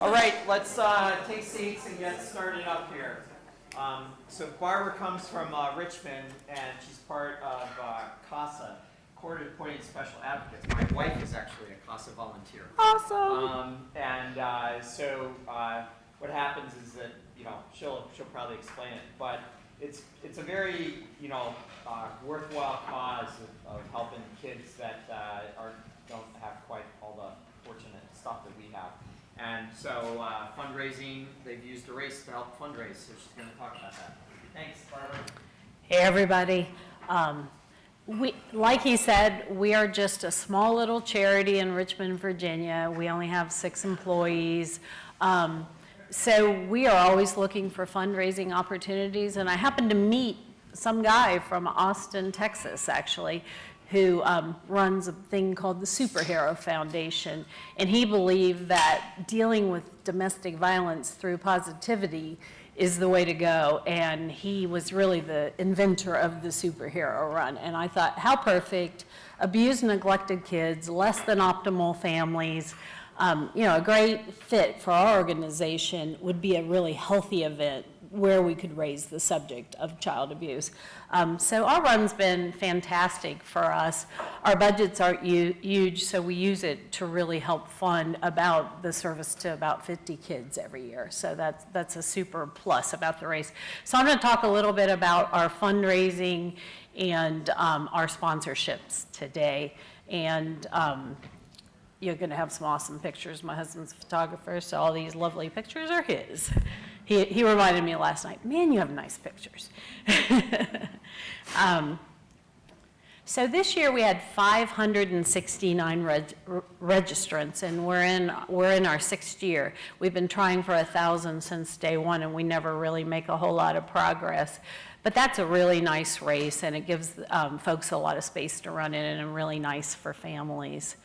All right, let's take seats and get started up here. So Barbara comes from Richmond, and she's part of CASA, Court Appointed Special Advocates. My wife is actually a CASA volunteer. Awesome. So what happens is that she'll probably explain it, but it's a very worthwhile cause of helping kids that don't have quite all the fortunate stuff that we have. And so fundraising, they've used a race to help fundraise, so she's going to talk about that. Thanks, Barbara. Hey, everybody. Like he said, we are just a small little charity in Richmond, Virginia. We only have 6 employees. So we are always looking for fundraising opportunities. And I happened to meet some guy from Austin, Texas, actually, who runs a thing called the Superhero Foundation. And he believed that dealing with domestic violence through positivity is the way to go. And he was really the inventor of the Superhero Run. And I thought, how perfect. Abused and neglected kids, less than optimal families. A great fit for our organization would be a really healthy event where we could raise the subject of child abuse. So our run's been fantastic for us. Our budgets aren't huge, so we use it to really help fund about the service to about 50 kids every year. So that's a super plus about the race. So I'm going to talk a little bit about our fundraising and our sponsorships today. And you're going to have some awesome pictures. My husband's a photographer, so all these lovely pictures are his. He reminded me last night, man, you have nice pictures. So this year we had 569 registrants, and we're in our 6th year. We've been trying for 1,000 since day one, and we never really make a whole lot of progress. But that's a really nice race, and it gives folks a lot of space to run in, and really nice for families.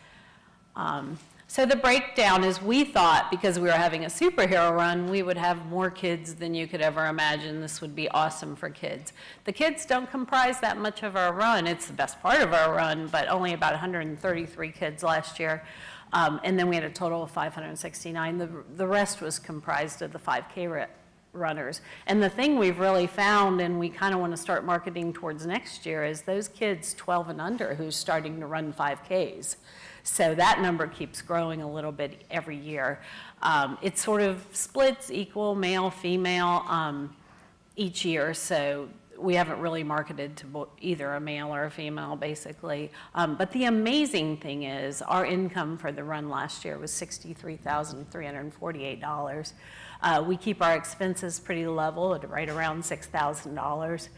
So the breakdown is, we thought because we were having a superhero run, we would have more kids than you could ever imagine. This would be awesome for kids. The kids don't comprise that much of our run. It's the best part of our run, but only about 133 kids last year. And then we had a total of 569. The rest was comprised of the 5K runners. And the thing we've really found, and we kind of want to start marketing towards next year, is those kids 12 and under who's starting to run 5Ks. So that number keeps growing a little bit every year. It sort of splits equal male, female each year. So we haven't really marketed to either a male or a female, basically. But the amazing thing is our income for the run last year was $63,348. We keep our expenses pretty level at right around $6,000.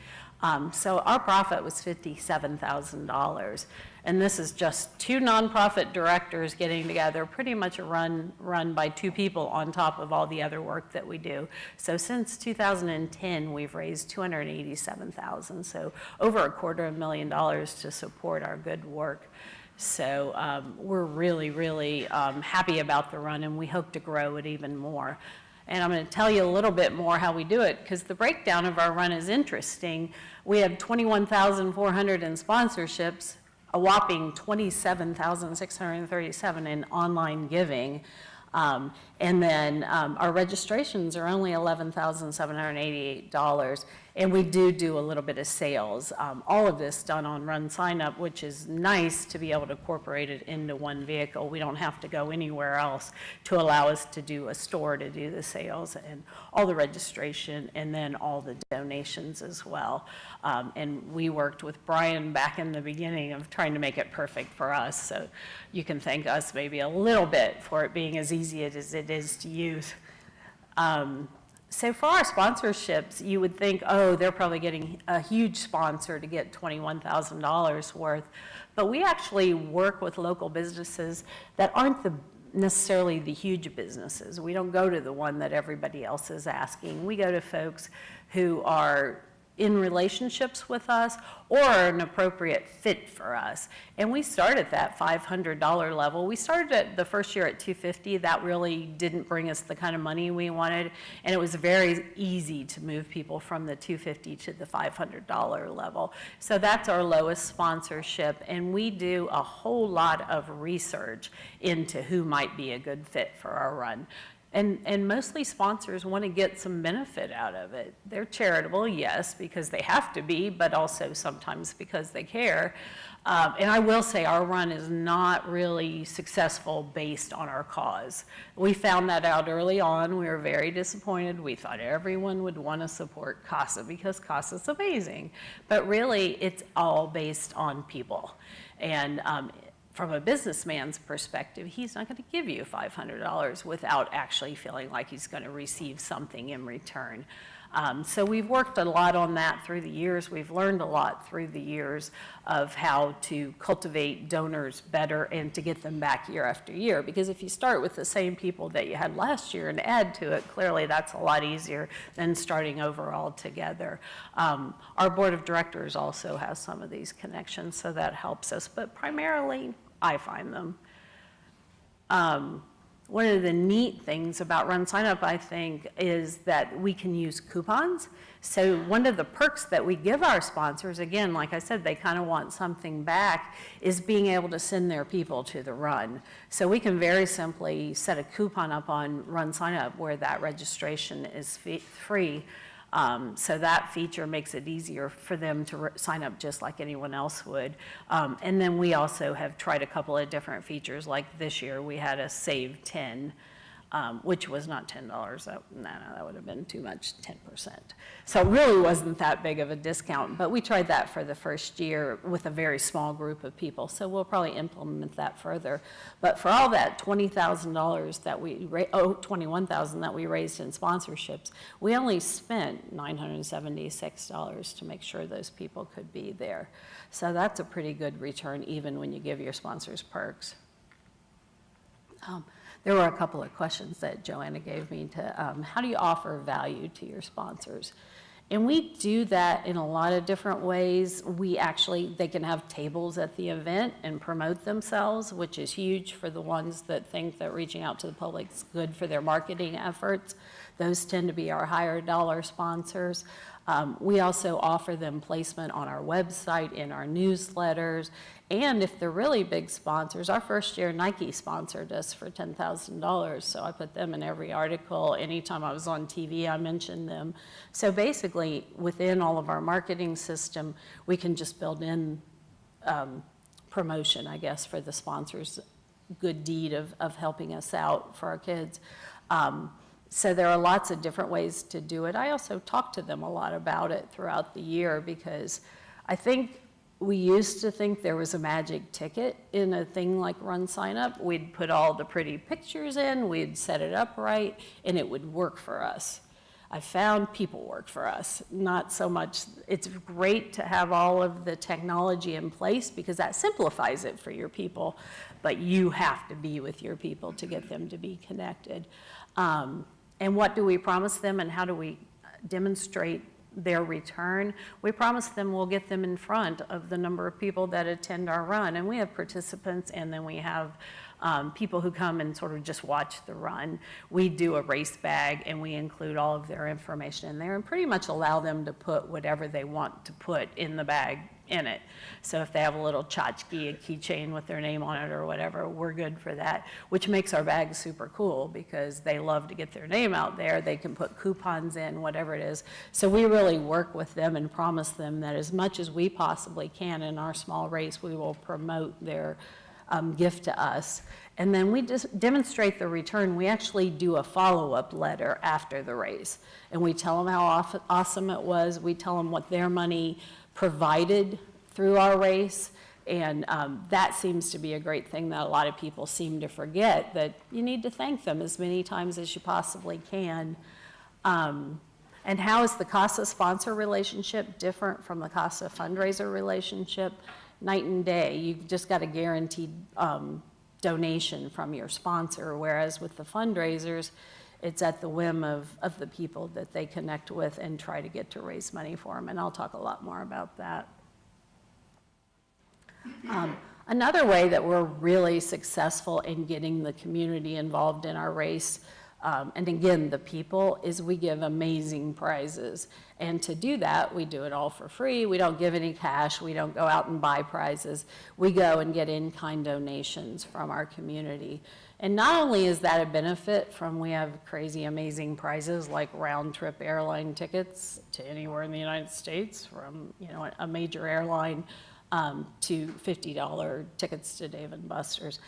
So our profit was $57,000. And this is just 2 nonprofit directors getting together, pretty much a run by 2 people on top of all the other work that we do. So since 2010, we've raised $287,000, so over $250,000 to support our good work. So we're really, really happy about the run, and we hope to grow it even more. And I'm going to tell you a little bit more how we do it, because the breakdown of our run is interesting. We have 21,400 in sponsorships, a whopping 27,637 in online giving. And then our registrations are only $11,788, and we do a little bit of sales. All of this done on RunSignUp, which is nice to be able to incorporate it into one vehicle. We don't have to go anywhere else to allow us to do a store to do the sales and all the registration, and then all the donations as well. And we worked with Brian back in the beginning of trying to make it perfect for us. So you can thank us maybe a little bit for it being as easy as it is to use. So for our sponsorships, you would think, oh, they're probably getting a huge sponsor to get $21,000 worth. But we actually work with local businesses that aren't necessarily the huge businesses. We don't go to the one that everybody else is asking. We go to folks who are in relationships with us or an appropriate fit for us. And we start at that $500 level. We started at the first year at $250. That really didn't bring us the kind of money we wanted. And it was very easy to move people from the $250 to the $500 level. So that's our lowest sponsorship. And we do a whole lot of research into who might be a good fit for our run. And mostly sponsors want to get some benefit out of it. They're charitable, yes, because they have to be, but also sometimes because they care. And I will say our run is not really successful based on our cause. We found that out early on. We were very disappointed. We thought everyone would want to support CASA because CASA is amazing. But really, it's all based on people. And from a businessman's perspective, he's not going to give you $500 without actually feeling like he's going to receive something in return. So we've worked a lot on that through the years. We've learned a lot through the years of how to cultivate donors better and to get them back year after year. Because if you start with the same people that you had last year and add to it, clearly that's a lot easier than starting over altogether. Our board of directors also has some of these connections, so that helps us. But primarily, I find them. One of the neat things about RunSignUp, I think, is that we can use coupons. So one of the perks that we give our sponsors, again, like I said, they kind of want something back, is being able to send their people to the run. So we can very simply set a coupon up on RunSignUp where that registration is free. So that feature makes it easier for them to sign up just like anyone else would. And then we also have tried a couple of different features. Like this year, we had a save 10, which was not $10. That would have been too much, 10%. So it really wasn't that big of a discount. But we tried that for the first year with a very small group of people. So we'll probably implement that further. But for all that $20,000 that $21,000 that we raised in sponsorships, we only spent $976 to make sure those people could be there. So that's a pretty good return, even when you give your sponsors perks. There were a couple of questions that Joanna gave me to, how do you offer value to your sponsors? And we do that in a lot of different ways. They can have tables at the event and promote themselves, which is huge for the ones that think that reaching out to the public is good for their marketing efforts. Those tend to be our higher dollar sponsors. We also offer them placement on our website, in our newsletters, and if they're really big sponsors, our first year Nike sponsored us for $10,000, so I put them in every article. Anytime I was on TV, I mentioned them. So basically, within all of our marketing system, we can just build in promotion, I guess, for the sponsors' good deed of helping us out for our kids. So there are lots of different ways to do it. I also talk to them a lot about it throughout the year because I think we used to think there was a magic ticket in a thing like RunSignUp. We'd put all the pretty pictures in, we'd set it up right, and it would work for us. I found people work for us, not so much. It's great to have all of the technology in place because that simplifies it for your people, but you have to be with your people to get them to be connected. And what do we promise them and how do we demonstrate their return? We promise them we'll get them in front of the number of people that attend our run. And we have participants and then we have people who come and sort of just watch the run. We do a race bag and we include all of their information in there and pretty much allow them to put whatever they want to put in the bag in it. So if they have a little tchotchke, a keychain with their name on it or whatever, we're good for that, which makes our bag super cool because they love to get their name out there. They can put coupons in, whatever it is. So we really work with them and promise them that as much as we possibly can in our small race, we will promote their gift to us. And then we just demonstrate the return. We actually do a follow-up letter after the race. And we tell them how awesome it was. We tell them what their money provided through our race. And that seems to be a great thing that a lot of people seem to forget, that you need to thank them as many times as you possibly can. And how is the CASA sponsor relationship different from the CASA fundraiser relationship? Night and day. You've just got a guaranteed donation from your sponsor, whereas with the fundraisers, it's at the whim of the people that they connect with and try to get to raise money for them, and I'll talk a lot more about that. Another way that we're really successful in getting the community involved in our race And again, the people is we give amazing prizes. And to do that, we do it all for free. We don't give any cash. We don't go out and buy prizes. We go and get in-kind donations from our community. And not only is that a benefit from, we have crazy amazing prizes like round-trip airline tickets to anywhere in the United States from, you know, a major airline, to $50 tickets to Dave & Buster's.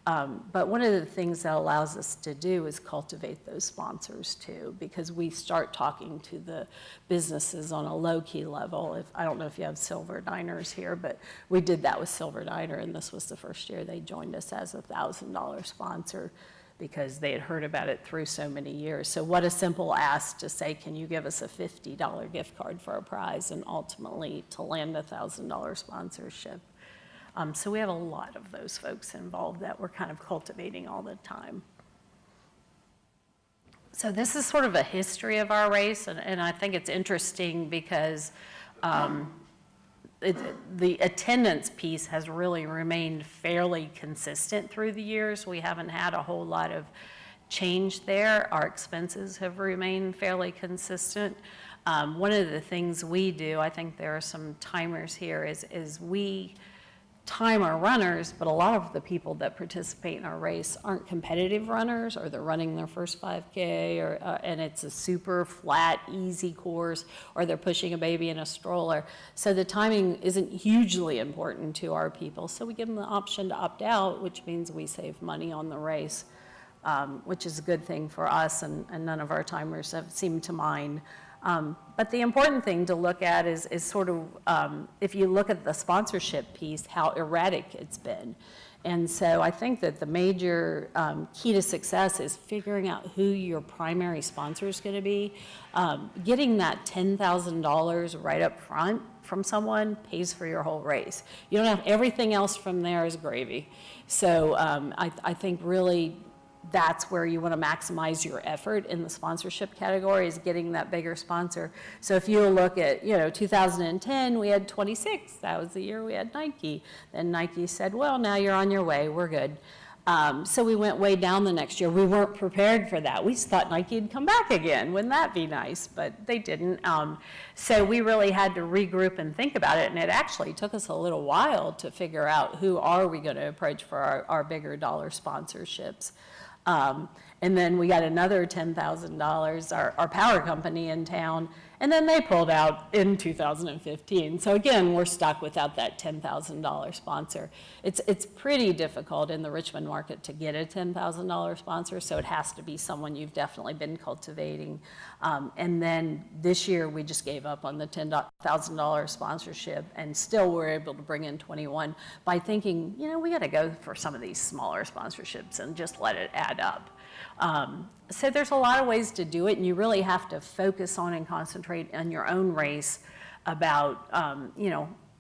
But one of the things that allows us to do is cultivate those sponsors too, because we start talking to the businesses on a low-key level. I don't know if you have Silver Diners here, but we did that with Silver Diner, and this was the first year they joined us as a $1,000 sponsor because they had heard about it through so many years. So what a simple ask to say, can you give us a $50 gift card for a prize, and ultimately to land a $1,000 sponsorship. So we have a lot of those folks involved that we're kind of cultivating all the time. So this is sort of a history of our race, and I think it's interesting because the attendance piece has really remained fairly consistent through the years. We haven't had a whole lot of change there. Our expenses have remained fairly consistent. One of the things we do, I think there are some timers here, is we time our runners, but a lot of the people that participate in our race aren't competitive runners, or they're running their first 5K, or and it's a super flat, easy course, or they're pushing a baby in a stroller. So the timing isn't hugely important to our people. So we give them the option to opt out, which means we save money on the race, which is a good thing for us, and none of our timers have seemed to mind. But the important thing to look at is sort of, if you look at the sponsorship piece, how erratic it's been. And so I think that the major key to success is figuring out who your primary sponsor is going to be. Getting that $10,000 right up front from someone pays for your whole race. You don't have everything else from there is gravy. So I think really that's where you want to maximize your effort in the sponsorship category, is getting that bigger sponsor. So if you look at, 2010, we had 26. That was the year we had Nike. Then Nike said, well, now you're on your way. We're good. So we went way down the next year. We weren't prepared for that. We thought Nike would come back again. Wouldn't that be nice? But they didn't. So we really had to regroup and think about it. And it actually took us a little while to figure out who are we going to approach for our bigger dollar sponsorships. And then we got another $10,000, our power company in town, and then they pulled out in 2015. So again, we're stuck without that $10,000 sponsor. It's pretty difficult in the Richmond market to get a $10,000 sponsor, so it has to be someone you've definitely been cultivating. And then this year, we just gave up on the $10,000 sponsorship, and still were able to bring in 21 by thinking, we got to go for some of these smaller sponsorships and just let it add up. So there's a lot of ways to do it, and you really have to focus on and concentrate on your own race about,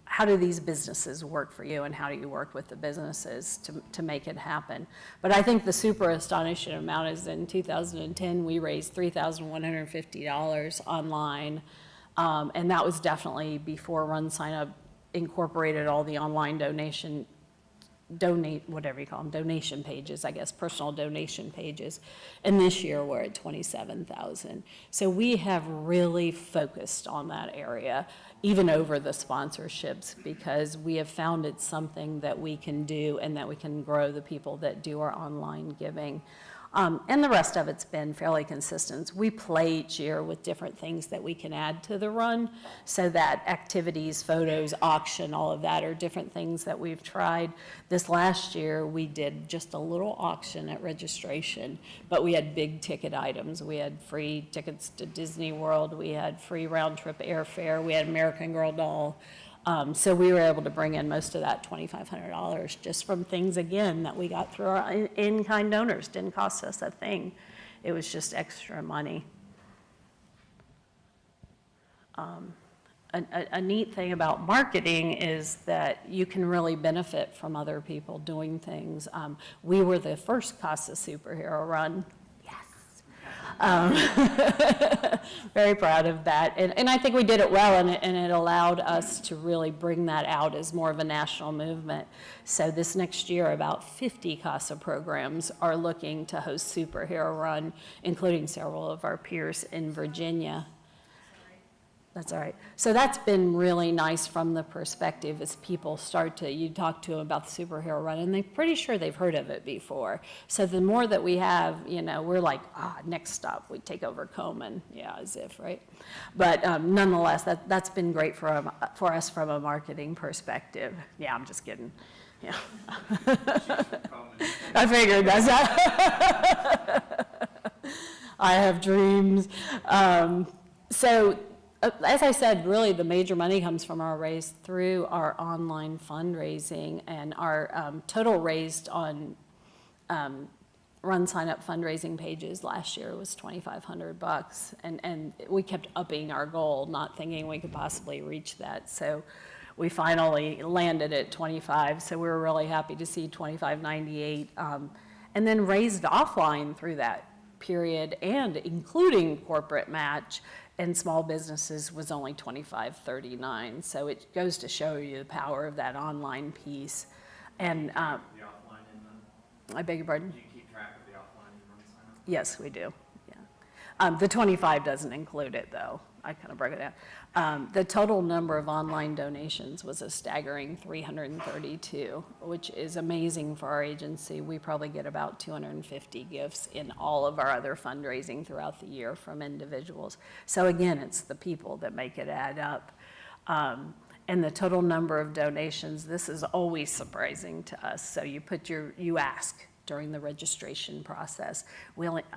how do these businesses work for you, and how do you work with the businesses to make it happen. But I think the super astonishing amount is in 2010, we raised $3,150 online, and that was definitely before RunSignUp incorporated all the online donation pages, I guess, personal donation pages. And this year we're at 27,000. So we have really focused on that area, even over the sponsorships, because we have found it's something that we can do and that we can grow the people that do our online giving. And the rest of it's been fairly consistent. We play each year with different things that we can add to the run, so that activities, photos, auction, all of that are different things that we've tried. This last year, we did just a little auction at registration, but we had big ticket items. We had free tickets to Disney World. We had free round-trip airfare. We had American Girl doll. So we were able to bring in most of that $2,500 just from things, again, that we got through our in-kind donors. Didn't cost us a thing. It was just extra money. A neat thing about marketing is that you can really benefit from other people doing things. We were the first CASA superhero run. Yes. Very proud of that. And I think we did it well, and it allowed us to really bring that out as more of a national movement. So this next year, about 50 CASA programs are looking to host Superhero Run, including several of our peers in Virginia. That's all right. So that's been really nice from the perspective as people start to, you talk to them about the Superhero Run, and they're pretty sure they've heard of it before. So the more that we have, you know, we're like, next stop, we take over Komen. Yeah, as if, right? But nonetheless, that's been great for us from a marketing perspective. Yeah, I'm just kidding. Yeah. I figured that's I have dreams. As I said, really the major money comes from our raise through our online fundraising, and our total raised on RunSignUp fundraising pages last year was $2,500, and we kept upping our goal, not thinking we could possibly reach that. So we finally landed at 25, so we were really happy to see 2598, and then raised offline through that period, and including corporate match and small businesses was only 2539. So it goes to show you the power of that online piece. And the offline in the, I beg your pardon? do you keep track of the offline in RunSignUp? Yes, we do. Yeah. The 25 doesn't include it, though. I kind of broke it down. The total number of online donations was a staggering 332, which is amazing for our agency. We probably get about 250 gifts in all of our other fundraising throughout the year from individuals. So again, it's the people that make it add up. And the total number of donations, this is always surprising to us. So you ask during the registration process.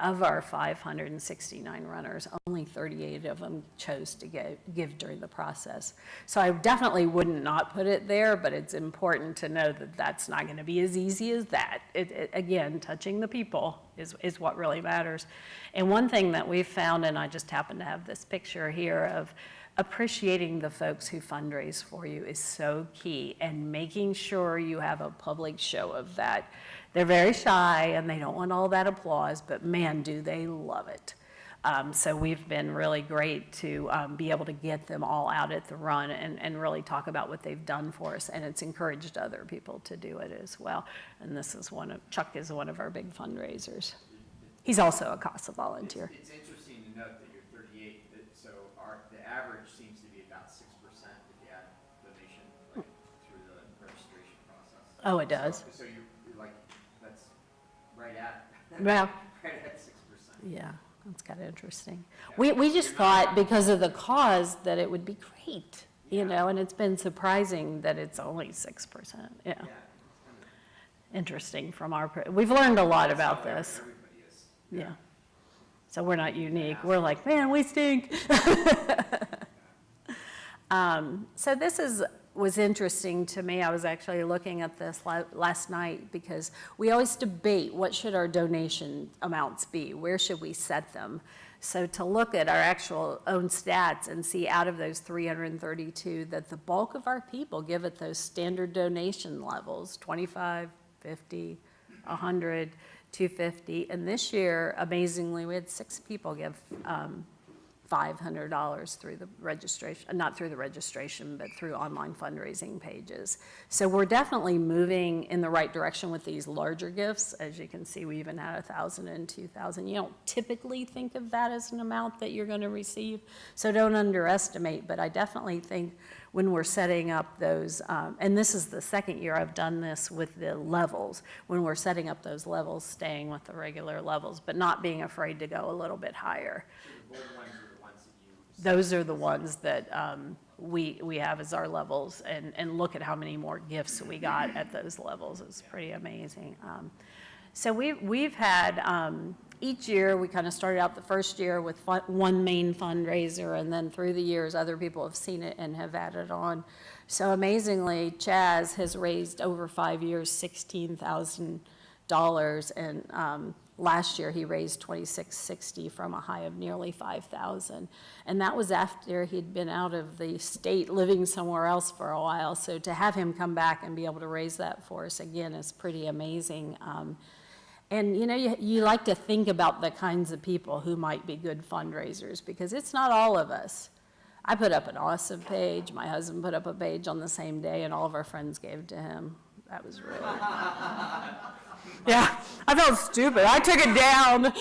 Of our 569 runners, only 38 of them chose to give during the process. So I definitely wouldn't not put it there, but it's important to know that that's not going to be as easy as that. Again, touching the people is what really matters. And one thing that we've found, and I just happen to have this picture here of appreciating the folks who fundraise for you is so key, and making sure you have a public show of that. They're very shy and they don't want all that applause, but man, do they love it. So we've been really great to be able to get them all out at the run and really talk about what they've done for us, and it's encouraged other people to do it as well. And this is Chuck is one of our big fundraisers. He's also a CASA volunteer. It's interesting to note that you're 38, so the average seems to be about 6% if you add donation through the registration process. Oh, it does? So you're like, that's right at, Well, right at 6%. yeah, that's kind of interesting. We just thought because of the cause that it would be great, you know, and it's been surprising that it's only 6%. Yeah. Interesting from we've learned a lot about this. Everybody is. Yeah. So we're not unique. We're like, man, we stink. So this was interesting to me. I was actually looking at this last night because we always debate what should our donation amounts be? Where should we set them? So to look at our actual own stats and see out of those 332 that the bulk of our people give at those standard donation levels, 25, 50, 100, 250. And this year, amazingly, we had 6 people give $500 through the registration, not through the registration, but through online fundraising pages. So we're definitely moving in the right direction with these larger gifts. As you can see, we even had 1,000 and 2,000. You don't typically think of that as an amount that you're going to receive, so don't underestimate. But I definitely think when we're setting up those, and this is the second year I've done this with the levels, when we're setting up those levels, staying with the regular levels, but not being afraid to go a little bit higher. Those are the ones that we have as our levels, and look at how many more gifts we got at those levels. It's pretty amazing. So we've had, each year we kind of started out the first year with one main fundraiser, and then through the years other people have seen it and have added on. So amazingly, Chaz has raised over 5 years $16,000, and last year he raised $2,660 from a high of nearly 5,000, and that was after he'd been out of the state living somewhere else for a while. So to have him come back and be able to raise that for us again is pretty amazing. And you like to think about the kinds of people who might be good fundraisers, because it's not all of us. I put up an awesome page. My husband put up a page on the same day, and all of our friends gave to him. That was really... Yeah, I felt stupid. I took it down.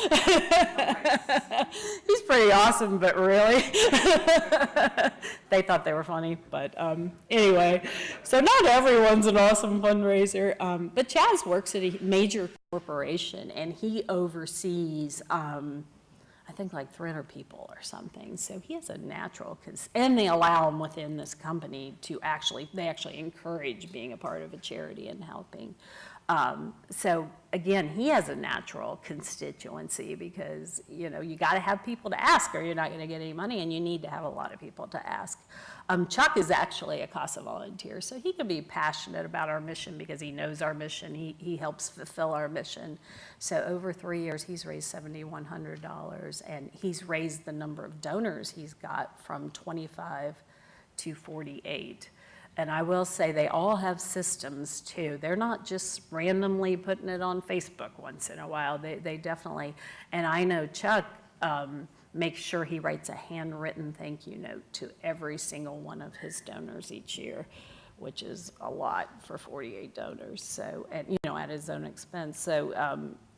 He's pretty awesome, but really. They thought they were funny, but anyway. So not everyone's an awesome fundraiser. But Chaz works at a major corporation, and he oversees, I think, like 300 people or something. So he has a natural, and they allow him within this company to they actually encourage being a part of a charity and helping. So again, he has a natural constituency, because, you got to have people to ask, or you're not going to get any money, and you need to have a lot of people to ask. Chuck is actually a CASA volunteer, so he can be passionate about our mission because he knows our mission. He helps fulfill our mission. So over 3 years, he's raised $7,100, and he's raised the number of donors he's got from 25 to 48. And I will say they all have systems too. They're not just randomly putting it on Facebook once in a while. They definitely, and I know Chuck makes sure he writes a handwritten thank you note to every single one of his donors each year, which is a lot for 48 donors. So, and at his own expense. So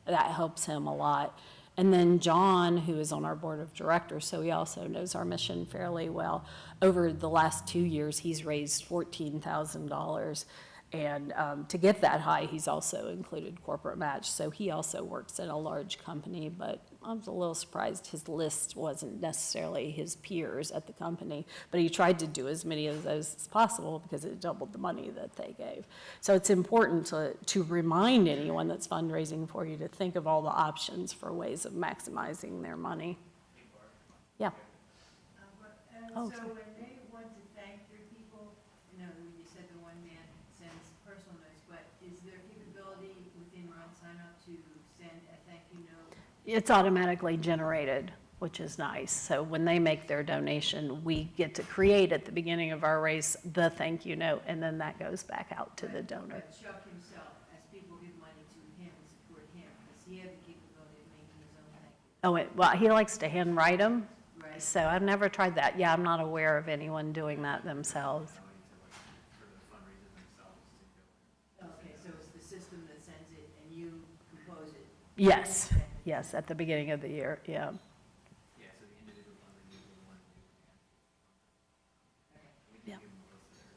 that helps him a lot. And then John, who is on our board of directors, so he also knows our mission fairly well. Over the last 2 years, he's raised $14,000. And to get that high, he's also included corporate match. So he also works in a large company, but I was a little surprised his list wasn't necessarily his peers at the company. But he tried to do as many of those as possible because it doubled the money that they gave. So it's important to remind anyone that's fundraising for you to think of all the options for ways of maximizing their money. Yeah. So when they want to thank their people, when you said the one man sends personal notes, but is there capability within RunSignUp to send a thank you note? It's automatically generated, which is nice. So when they make their donation, we get to create at the beginning of our race the thank you note, and then that goes back out to the donor. But Chuck himself, as people give money to him and support him, does he have the capability of making his own thank you? Well, he likes to handwrite them. Right. So I've never tried that. Yeah, I'm not aware of anyone doing that themselves. Okay, so it's the system that sends it and you compose it? Yes, yes, at the beginning of the year, yeah. Yeah, so the individual fundraisers will want to do we Yeah. give them a list of their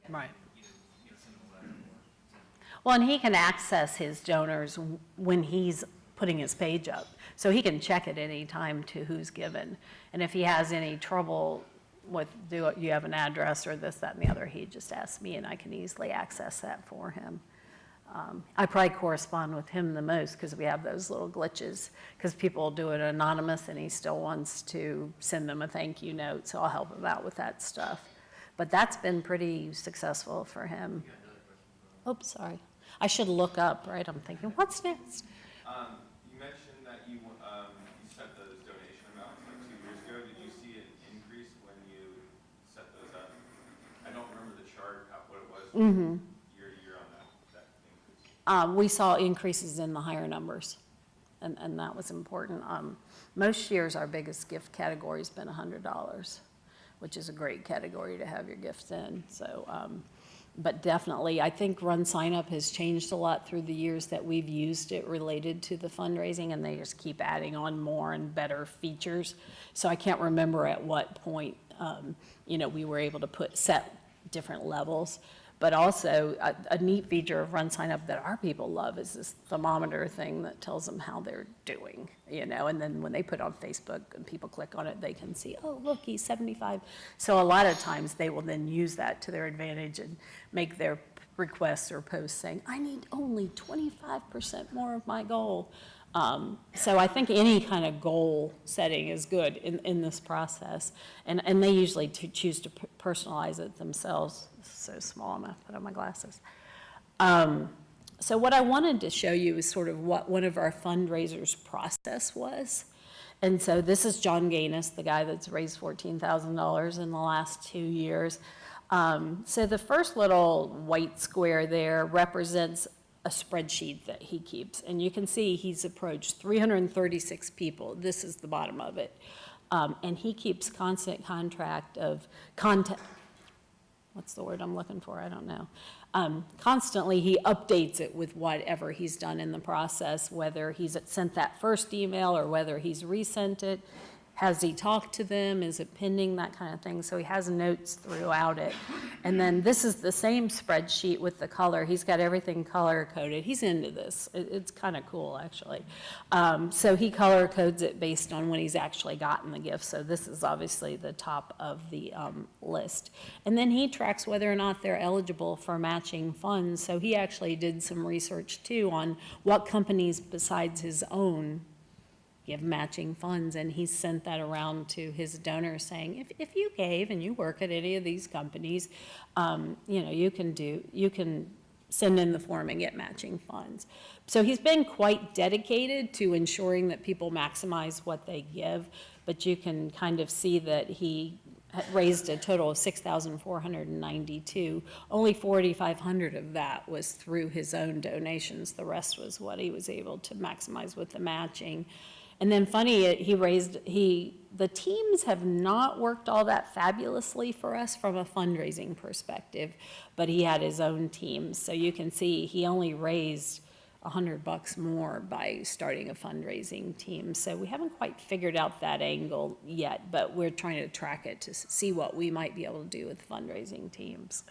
donors. Right. Either, send them a letter or send them. Well, and he can access his donors when he's putting his page up. So he can check at any time to who's given. And if he has any trouble with, do you have an address or this, that, and the other, he just asks me and I can easily access that for him. I probably correspond with him the most because we have those little glitches, because people do it anonymous and he still wants to send them a thank you note, so I'll help him out with that stuff. But that's been pretty successful for him. Oops, sorry. I should look up, right? I'm thinking, what's next? You mentioned that you set those donation amounts like 2 years ago. Did you see an increase when you set those up? I don't remember the chart, what it was year to year on that increase. We saw increases in the higher numbers, and that was important. Most years, our biggest gift category has been $100, which is a great category to have your gifts in. So, but definitely, I think RunSignUp has changed a lot through the years that we've used it related to the fundraising, and they just keep adding on more and better features. So I can't remember at what point, we were able to set different levels. But also, a neat feature of RunSignUp that our people love is this thermometer thing that tells them how they're doing, and then when they put it on Facebook and people click on it, they can see, oh, look, he's 75. So a lot of times they will then use that to their advantage and make their requests or posts saying, I need only 25% more of my goal. So I think any kind of goal setting is good in this process. And they usually choose to personalize it themselves. So small, I'm gonna put on my glasses. So what I wanted to show you is sort of what one of our fundraisers process was. And so this is John Gaines, the guy that's raised $14,000 in the last 2 years. So the first little white square there represents a spreadsheet that he keeps, and you can see he's approached 336 people. This is the bottom of it. And he keeps constant contact of contact. What's the word I'm looking for? I don't know. Constantly, he updates it with whatever he's done in the process, whether he's sent that first email or whether he's resent it. Has he talked to them? Is it pending? That kind of thing. So he has notes throughout it. And then this is the same spreadsheet with the color. He's got everything color coded. He's into this. It's kind of cool, actually. So he color codes it based on when he's actually gotten the gift. So this is obviously the top of the list. And then he tracks whether or not they're eligible for matching funds. So he actually did some research too on what companies besides his own give matching funds, and he sent that around to his donors saying, if you gave and you work at any of these companies, you know, you can send in the form and get matching funds. So he's been quite dedicated to ensuring that people maximize what they give, but you can kind of see that he raised a total of $6,492. Only $4,500 of that was through his own donations. The rest was what he was able to maximize with the matching. And then funny, the teams have not worked all that fabulously for us from a fundraising perspective, but he had his own team. So you can see he only raised $100 more by starting a fundraising team. So we haven't quite figured out that angle yet, but we're trying to track it to see what we might be able to do with fundraising teams.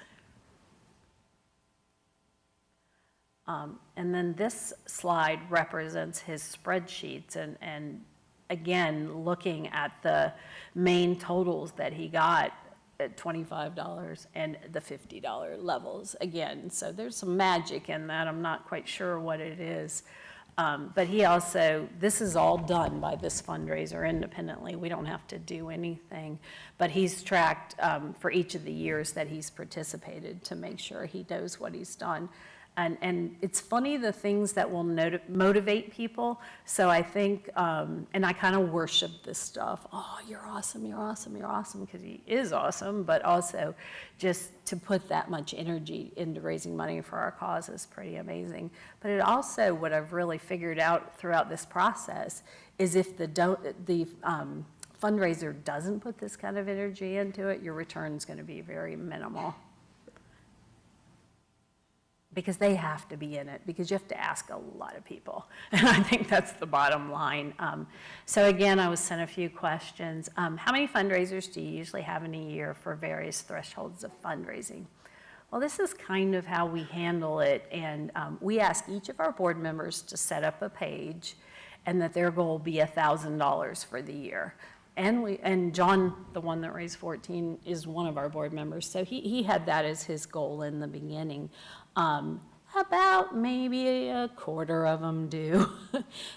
And then this slide represents his spreadsheets, and again, looking at the main totals that he got at $25 and the $50 levels again. So there's some magic in that. I'm not quite sure what it is. But he also, this is all done by this fundraiser independently. We don't have to do anything. But he's tracked for each of the years that he's participated to make sure he knows what he's done. And it's funny, the things that will motivate people. So I think, and I kind of worship this stuff. Oh, you're awesome, you're awesome, you're awesome, because he is awesome, but also just to put that much energy into raising money for our cause is pretty amazing. But it also, what I've really figured out throughout this process is if the fundraiser doesn't put this kind of energy into it, your return's going to be very minimal. Because they have to be in it, because you have to ask a lot of people. And I think that's the bottom line. So again, I was sent a few questions. How many fundraisers do you usually have in a year for various thresholds of fundraising? Well, this is kind of how we handle it. And we ask each of our board members to set up a page and that their goal be $1,000 for the year. And John, the one that raised 14, is one of our board members. So he had that as his goal in the beginning. About maybe a quarter of them do.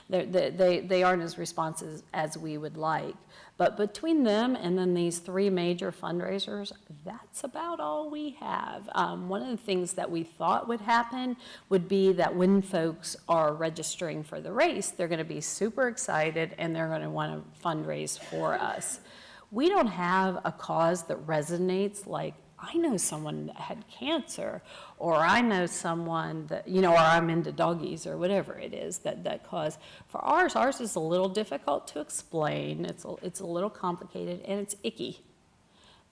They aren't as responsive as we would like. But between them and then these three major fundraisers, that's about all we have. One of the things that we thought would happen would be that when folks are registering for the race, they're going to be super excited and they're going to want to fundraise for us. We don't have a cause that resonates like, I know someone that had cancer, or I know someone that, you know, or I'm into doggies, or whatever it is that cause. For ours is a little difficult to explain. It's a little complicated, and it's icky.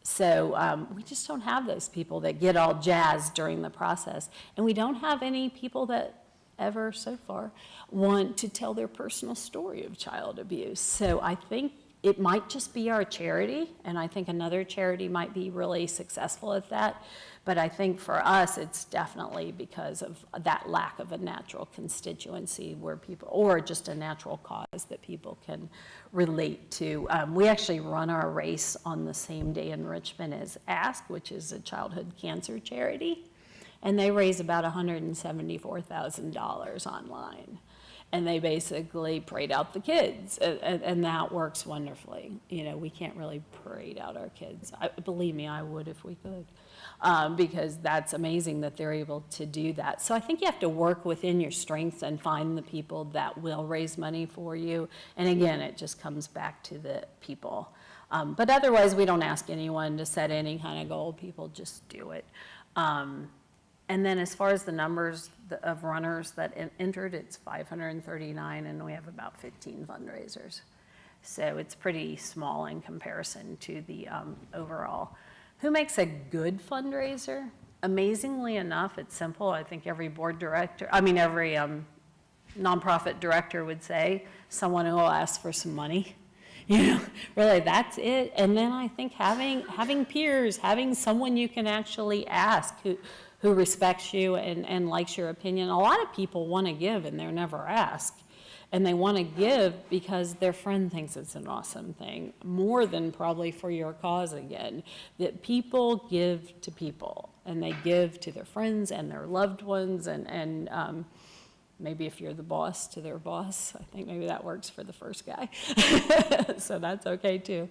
So we just don't have those people that get all jazzed during the process. And we don't have any people that ever so far want to tell their personal story of child abuse. So I think it might just be our charity, and I think another charity might be really successful at that. But I think for us, it's definitely because of that lack of a natural constituency where people, or just a natural cause that people can relate to. We actually run our race on the same day in Richmond as ASK, which is a childhood cancer charity, and they raise about $174,000 online. And they basically prayed out the kids, and that works wonderfully. You know, we can't really parade out our kids. Believe me, I would if we could, because that's amazing that they're able to do that. So I think you have to work within your strengths and find the people that will raise money for you. And again, it just comes back to the people. But otherwise, we don't ask anyone to set any kind of goal. People just do it. And then as far as the numbers of runners that entered, it's 539, and we have about 15 fundraisers. So it's pretty small in comparison to the overall. Who makes a good fundraiser? Amazingly enough, it's simple. I think every every nonprofit director would say, someone who will ask for some money. Really, that's it. And then I think having peers, having someone you can actually ask who respects you and likes your opinion. A lot of people want to give and they're never asked. And they want to give because their friend thinks it's an awesome thing, more than probably for your cause again. That people give to people, and they give to their friends and their loved ones, and maybe if you're the boss, to their boss. I think maybe that works for the first guy. So that's okay too.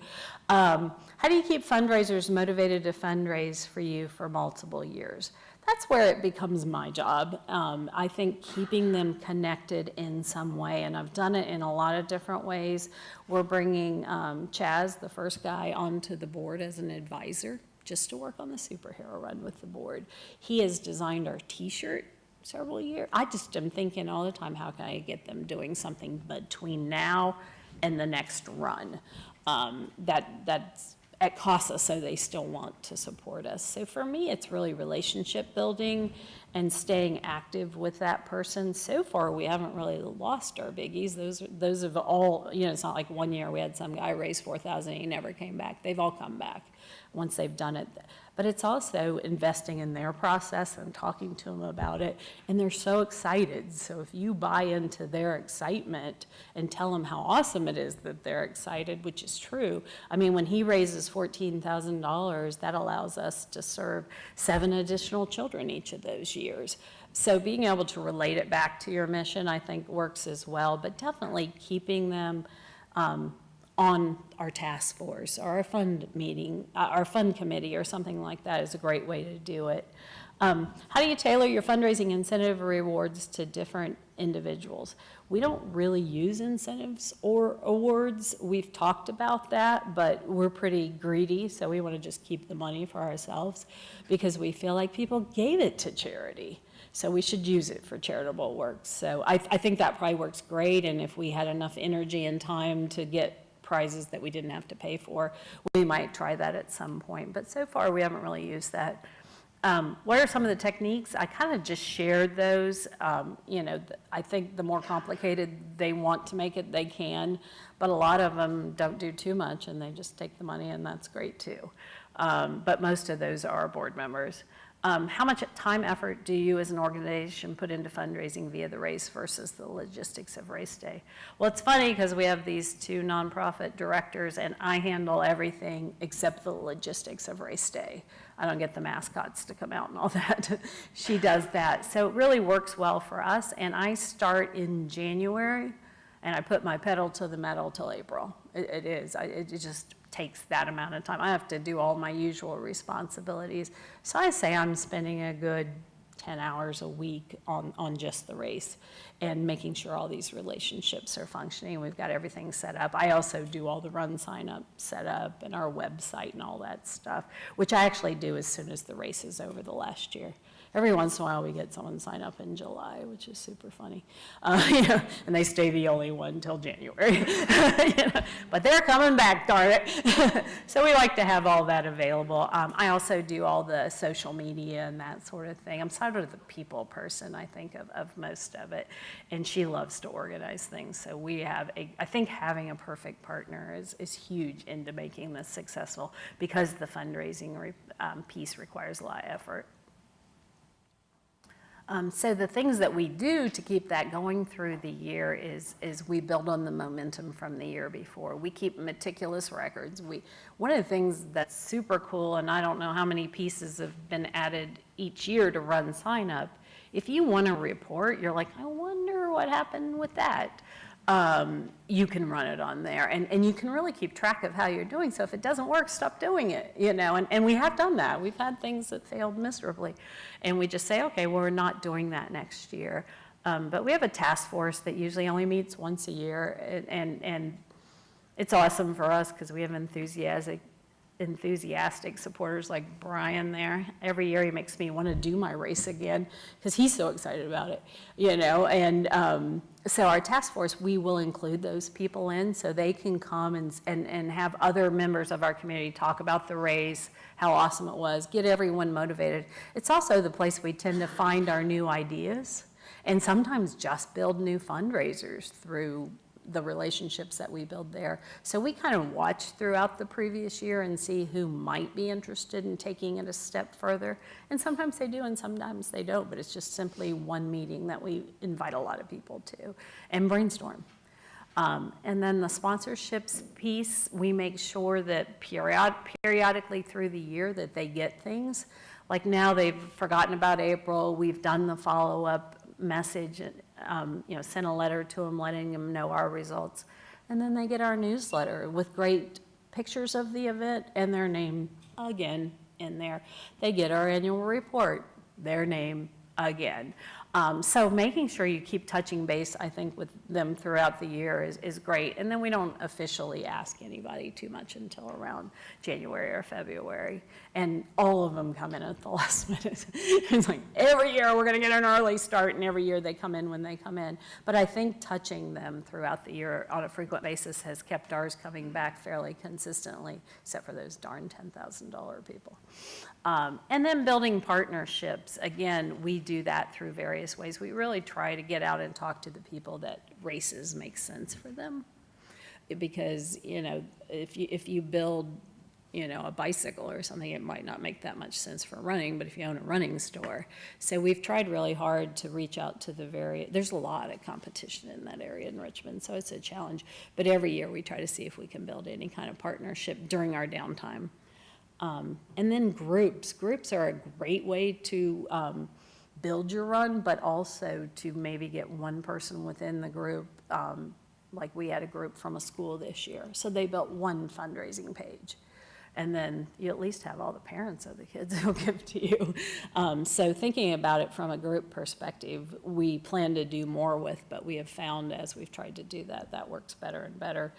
How do you keep fundraisers motivated to fundraise for you for multiple years? That's where it becomes my job. I think keeping them connected in some way, and I've done it in a lot of different ways. We're bringing Chaz, the first guy, onto the board as an advisor, just to work on the superhero run with the board. He has designed our t-shirt several years. I just am thinking all the time, how can I get them doing something between now and the next run? That's at CASA, so they still want to support us. So for me, it's really relationship building and staying active with that person. So far, we haven't really lost our biggies. Those have all, it's not like one year we had some guy raise $4,000 and he never came back. They've all come back once they've done it. But it's also investing in their process and talking to them about it. And they're so excited. So if you buy into their excitement and tell them how awesome it is that they're excited, which is true. I mean, when he raises $14,000, that allows us to serve 7 additional children each of those years. So being able to relate it back to your mission, I think, works as well. But definitely keeping them on our task force or our fund meeting, our fund committee or something like that is a great way to do it. How do you tailor your fundraising incentive rewards to different individuals? We don't really use incentives or awards. We've talked about that, but we're pretty greedy, so we want to just keep the money for ourselves because we feel like people gave it to charity. So we should use it for charitable work. So I think that probably works great, and if we had enough energy and time to get prizes that we didn't have to pay for, we might try that at some point. But so far, we haven't really used that. What are some of the techniques? I kind of just shared those. I think the more complicated they want to make it, they can. But a lot of them don't do too much, and they just take the money, and that's great too. But most of those are board members. How much time, effort do you as an organization put into fundraising via the race versus the logistics of race day? Well, it's funny because we have these 2 nonprofit directors and I handle everything except the logistics of race day. I don't get the mascots to come out and all that. She does that. So it really works well for us. And I start in January and I put my pedal to the metal till April. It just takes that amount of time. I have to do all my usual responsibilities. So I say I'm spending a good 10 hours a week on just the race and making sure all these relationships are functioning. We've got everything set up. I also do all the RunSignUp setup and our website and all that stuff, which I actually do as soon as the race is over the last year. Every once in a while we get someone sign up in July, which is super funny. And they stay the only one till January. But they're coming back, darn it. So we like to have all that available. I also do all the social media and that sort of thing. I'm sort of the people person, I think, of most of it. And she loves to organize things. So we have I think having a perfect partner is huge into making this successful because the fundraising piece requires a lot of effort. So the things that we do to keep that going through the year is we build on the momentum from the year before. We keep meticulous records. One of the things that's super cool, and I don't know how many pieces have been added each year to RunSignUp, if you want to report, you're like, I wonder what happened with that. You can run it on there, and you can really keep track of how you're doing. So if it doesn't work, stop doing it, and we have done that. We've had things that failed miserably, and we just say, okay, well, we're not doing that next year. But we have a task force that usually only meets once a year, and it's awesome for us because we have enthusiastic enthusiastic supporters like Brian there. Every year he makes me want to do my race again because he's so excited about it, and so our task force, we will include those people in so they can come and have other members of our community talk about the race, how awesome it was, get everyone motivated. It's also the place we tend to find our new ideas and sometimes just build new fundraisers through the relationships that we build there. So we kind of watch throughout the previous year and see who might be interested in taking it a step further. And sometimes they do and sometimes they don't, but it's just simply one meeting that we invite a lot of people to and brainstorm. And then the sponsorships piece, we make sure that periodically through the year that they get things. Like now they've forgotten about April, we've done the follow-up message, sent a letter to them letting them know our results. And then they get our newsletter with great pictures of the event and their name again in there. They get our annual report, their name again. So making sure you keep touching base, I think, with them throughout the year is great. And then we don't officially ask anybody too much until around January or February. And all of them come in at the last minute. It's like every year we're going to get an early start, and every year they come in when they come in. But I think touching them throughout the year on a frequent basis has kept ours coming back fairly consistently, except for those darn $10,000 people. And then building partnerships. Again, we do that through various ways. We really try to get out and talk to the people that races make sense for them. Because, if you build, a bicycle or something, it might not make that much sense for running, but if you own a running store. So we've tried really hard to reach out to there's a lot of competition in that area in Richmond, so it's a challenge. But every year we try to see if we can build any kind of partnership during our downtime. And then groups. Groups are a great way to build your run, but also to maybe get one person within the group. Like we had a group from a school this year, so they built one fundraising page. And then you at least have all the parents of the kids who'll give to you. So thinking about it from a group perspective, we plan to do more with, but we have found as we've tried to do that, that works better and better.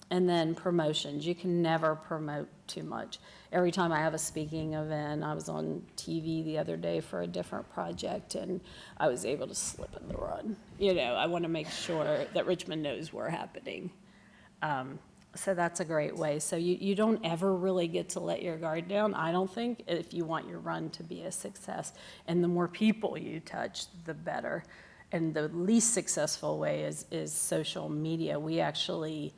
And then promotions. You can never promote too much. Every time I have a speaking event, I was on TV the other day for a different project, and I was able to slip in the run. I want to make sure that Richmond knows we're happening. So that's a great way. So you don't ever really get to let your guard down, I don't think, if you want your run to be a success. And the more people you touch, the better. And the least successful way is social media. We actually...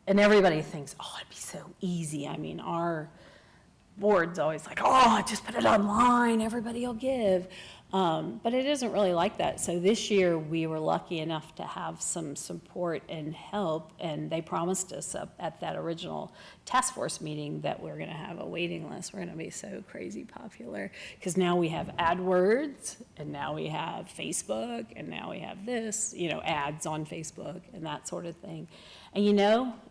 And everybody thinks, oh, it'd be so easy. I mean, our board's always like, oh, just put it online, everybody will give. But it isn't really like that. So this year we were lucky enough to have some support and help, and they promised us up at that original task force meeting that we're going to have a waiting list. We're going to be so crazy popular because now we have AdWords, and now we have Facebook, and now we have this, ads on Facebook and that sort of thing. And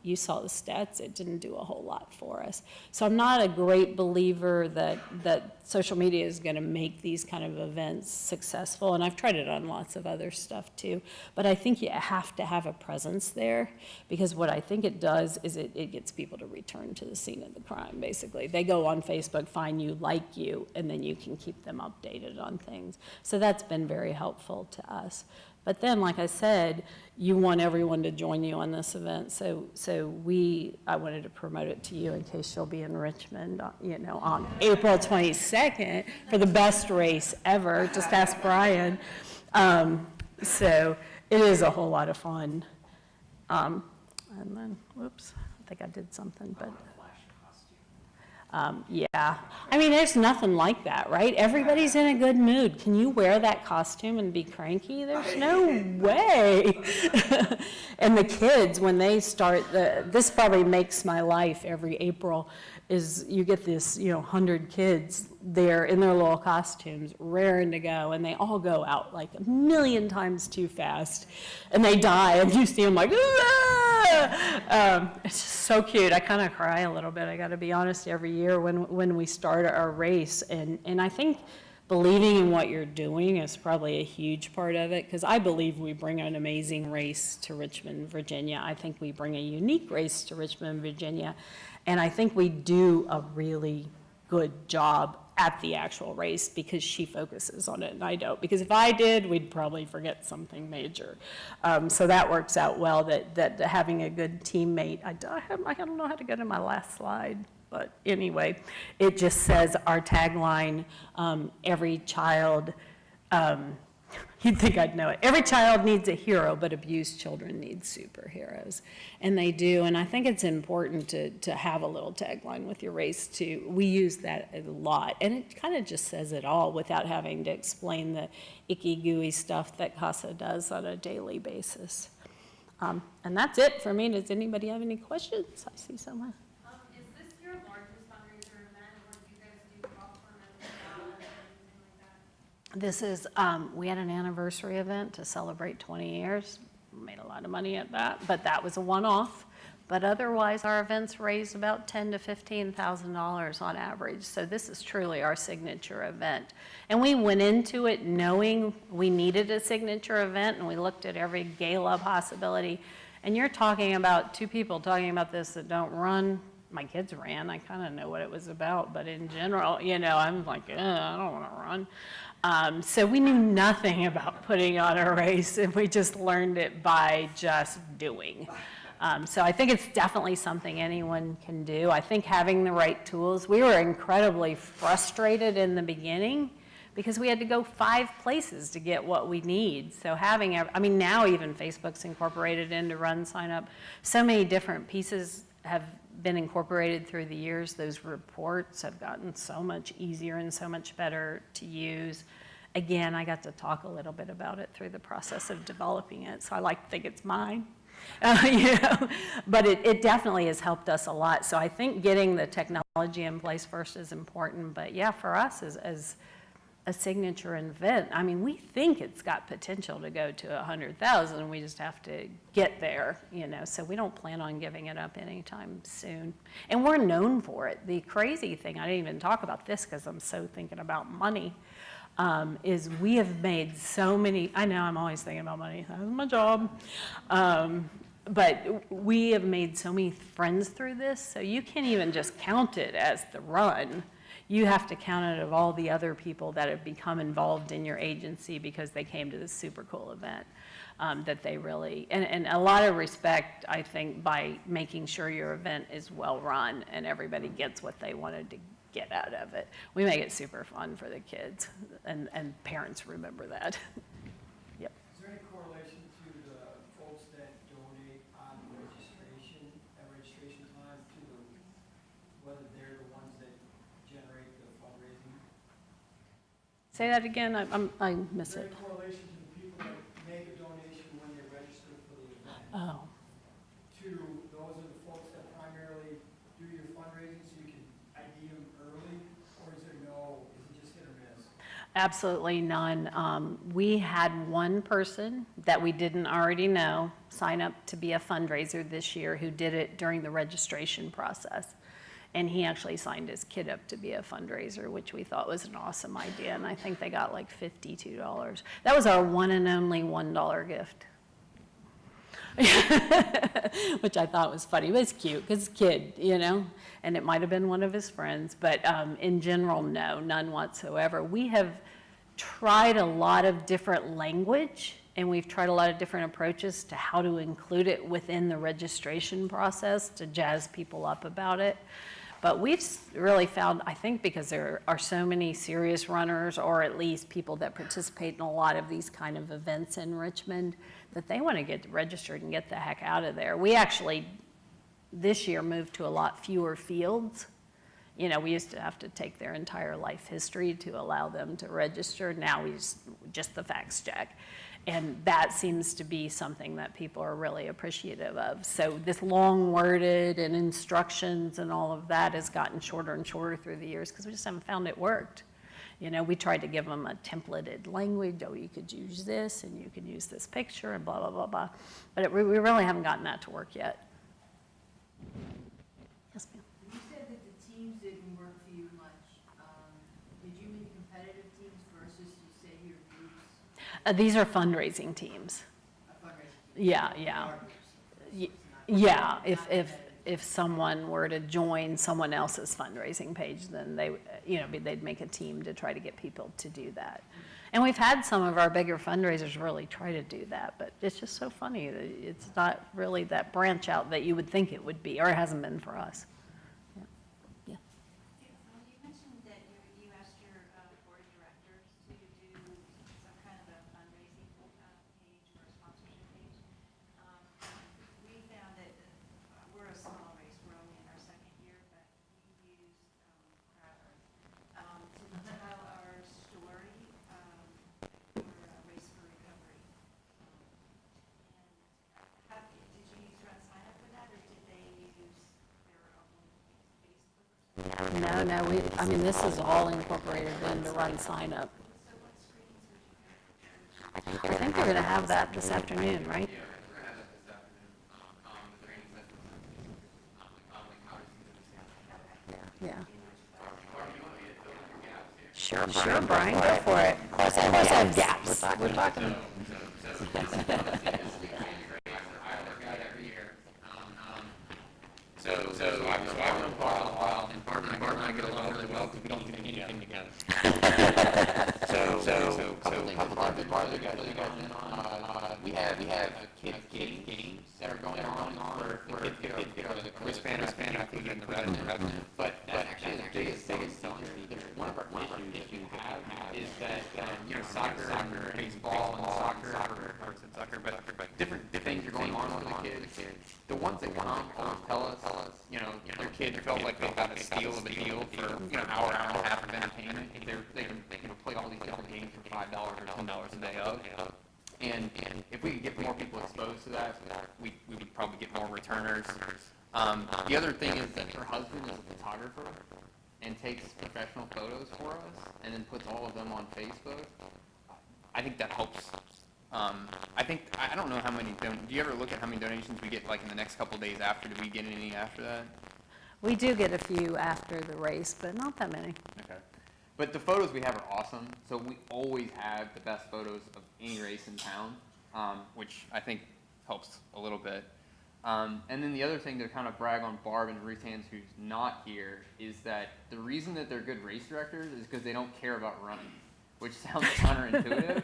you saw the stats, it didn't do a whole lot for us. So I'm not a great believer that social media is going to make these kind of events successful. And I've tried it on lots of other stuff too. But I think you have to have a presence there, because what I think it does is it gets people to return to the scene of the crime, basically. They go on Facebook, find you, like you, and then you can keep them updated on things. So that's been very helpful to us. But then, like I said, you want everyone to join you on this event. So I wanted to promote it to you in case you'll be in Richmond, on April 22nd for the best race ever. Just ask Brian. So it is a whole lot of fun. And then, whoops, I think I did something, but. Yeah, I mean, there's nothing like that, right? Everybody's in a good mood. Can you wear that costume and be cranky? There's no way. And the kids, when they start, this probably makes my life every April, is you get this, 100 kids there in their little costumes, raring to go, and they all go out like a million times too fast, and they die, and you see them like, it's just so cute. I kind of cry a little bit, I got to be honest, every year when we start our race, and I think believing in what you're doing is probably a huge part of it, because I believe we bring an amazing race to Richmond, Virginia. I think we bring a unique race to Richmond, Virginia, and I think we do a really good job at the actual race because she focuses on it and I don't. Because if I did, we'd probably forget something major. So that works out well, that having a good teammate. I don't know how to go to my last slide. But anyway, it just says our tagline, every child, you'd think I'd know it. Every child needs a hero, but abused children need superheroes. And they do, and I think it's important to have a little tagline with your race too. We use that a lot, and it kind of just says it all without having to explain the icky gooey stuff that CASA does on a daily basis. And that's it for me. Does anybody have any questions? I see someone. Is this your largest fundraiser event, or do you guys do popcorn and salad or anything like that? This is, we had an anniversary event to celebrate 20 years. Made a lot of money at that, but that was a one-off. But otherwise, our events raise about $10,000 to $15,000 on average. So this is truly our signature event. And we went into it knowing we needed a signature event, and we looked at every gala possibility. And you're talking about two people talking about this that don't run. My kids ran. I kind of know what it was about, but in general, I'm like, I don't want to run. So we knew nothing about putting on a race, and we just learned it by just doing. So I think it's definitely something anyone can do. I think having the right tools, we were incredibly frustrated in the beginning because we had to go 5 places to get what we need. So now even Facebook's incorporated into RunSignUp. So many different pieces have been incorporated through the years. Those reports have gotten so much easier and so much better to use. Again, I got to talk a little bit about it through the process of developing it, so I like to think it's mine. But it definitely has helped us a lot. So I think getting the technology in place first is important. But yeah, for us as a signature event, we think it's got potential to go to 100,000, and we just have to get there, so we don't plan on giving it up anytime soon. And we're known for it. The crazy thing, I didn't even talk about this because I'm so thinking about money, is we have made so many, I know I'm always thinking about money, that's my job, but we have made so many friends through this, so you can't even just count it as the run. You have to count it of all the other people that have become involved in your agency because they came to this super cool event, that they really, and a lot of respect, I think, by making sure your event is well run and everybody gets what they wanted to get out of it. We make it super fun for the kids, and parents remember that. Yep. Is there any correlation to the folks that donate on registration time to whether they're the ones that generate the fundraising? Say that again, I miss Is there it. any correlation to the people that make a donation when they register for the event? Oh. To those are the folks that primarily do your fundraising so you can ID them early, or is it just hit or miss? Absolutely none. We had one person that we didn't already know sign up to be a fundraiser this year who did it during the registration process. And he actually signed his kid up to be a fundraiser, which we thought was an awesome idea. And I think they got like $52. That was our one and only $1 gift. Which I thought was funny, but it's cute because it's a kid, and it might have been one of his friends, but in general, no, none whatsoever. We have tried a lot of different language, and we've tried a lot of different approaches to how to include it within the registration process to jazz people up about it. But we've really found, I think because there are so many serious runners, or at least people that participate in a lot of these kind of events in Richmond, that they want to get registered and get the heck out of there. We actually, this year, moved to a lot fewer fields. We used to have to take their entire life history to allow them to register. Now we just the facts check. And that seems to be something that people are really appreciative of. So this long worded and instructions and all of that has gotten shorter and shorter through the years because we just haven't found it worked. We tried to give them a templated language. Oh, you could use this and you can use this picture and blah, blah, blah, blah. But we really haven't gotten that to work yet. Yes, ma'am. You said that the teams didn't work for you much. Did you mean competitive teams These are fundraising teams. A fundraising? Yeah, yeah. Y- Yeah, if someone were to join someone else's fundraising page, then they, they'd make a team to try to get people to do that. And we've had some of our bigger fundraisers really try to do that, but it's just so funny that it's not really that branch out that you would think it would be, or it hasn't been for us. Yeah. You mentioned that you asked your board of directors to do some kind of a fundraising page or a sponsorship page. We found that we're a small race, we're only in our second year, but we used Crowder to tell our story for Race for Recovery. And how, did you use RunSignUp for that, or did they use their own Facebook? No, this is all incorporated into RunSignUp. I think we're gonna have that this afternoon, right? Yeah, we're gonna have that this afternoon, the training session, like how to understand. Yeah. Or you want me to fill in your gaps here? Sure, Brian, go for it. Of course I have gaps. We're talking. So I've known Bart a while, and Bart and I get along really well because we don't do anything together. So a couple of the bars that you guys been on, we have kids games that are going on where the kids get the wristband, I think, in the revenue. But actually the biggest selling feature, one of our issues you have is that, soccer, baseball, and soccer, but different things are going on with the kids. The ones that come tell us, their kid felt like they got a steal of a deal for, an hour and a half of entertainment. They can play all these different games for $5 or $10 a day of. And if we could get more people exposed to that, we would probably get more returners. The other thing is that her husband is a photographer and takes professional photos for us and then puts all of them on Facebook. I think that helps. I don't know how many, do you ever look at how many donations we get like in the next couple of days after? Do we get anything after that? We do get a few after the race, but not that many. Okay. But the photos we have are awesome. So we always have the best photos of any race in town, which I think helps a little bit. And then the other thing to kind of brag on Barb and Ruth Hands, who's not here, is that the reason that they're good race directors is because they don't care about running, which sounds counterintuitive,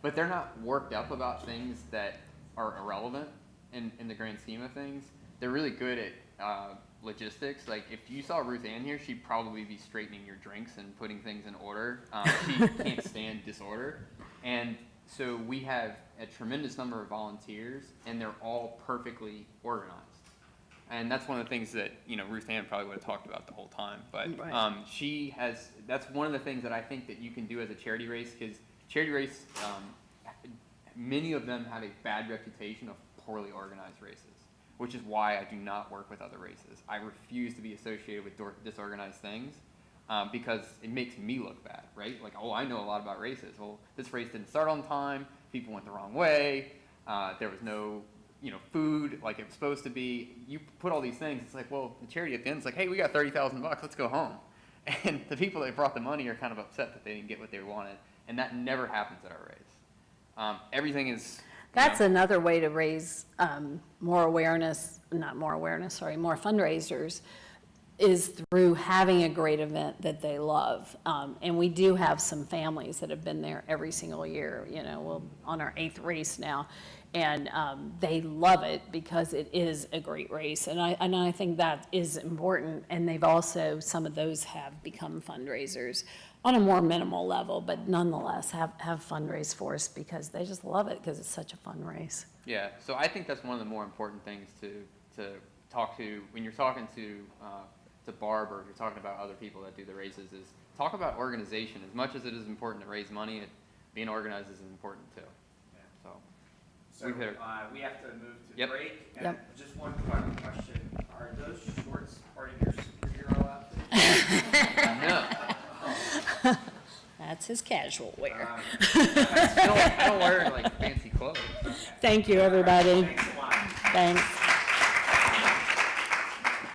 but they're not worked up about things that are irrelevant in the grand scheme of things. They're really good at logistics. Like if you saw Ruth Ann here, she'd probably be straightening your drinks and putting things in order. She can't stand disorder. And so we have a tremendous number of volunteers, and they're all perfectly organized. And that's one of the things that, Ruth Ann probably would have talked about the whole time. But Right. that's one of the things that I think that you can do as a charity race, because charity race, many of them have a bad reputation of poorly organized races, which is why I do not work with other races. I refuse to be associated with disorganized things because it makes me look bad, right? Like, oh, I know a lot about races. Well, this race didn't start on time. People went the wrong way. There was no food like it was supposed to be. You put all these things, it's like, well, the charity at the end is like, hey, we got $30,000, let's go home. And the people that brought the money are kind of upset that they didn't get what they wanted, and that never happens at our race. Everything is... That's another way to raise more fundraisers, is through having a great event that they love. And we do have some families that have been there every single year, we're on our 8th race now. And they love it because it is a great race. And I think that is important. And they've also, some of those have become fundraisers on a more minimal level, but nonetheless have fundraised for us because they just love it because it's such a fun race. Yeah, so I think that's one of the more important things to talk to when you're talking to Barb, or you're talking about other people that do the races, is talk about organization. As much as it is important to raise money, being organized is important too. Yeah. So we have to move to Yep. break. And Yep. just one final question. Are those shorts part of your superhero outfit? No, That's his casual wear. I don't wear like fancy clothes. Thank you, everybody. Thanks a lot. Thanks.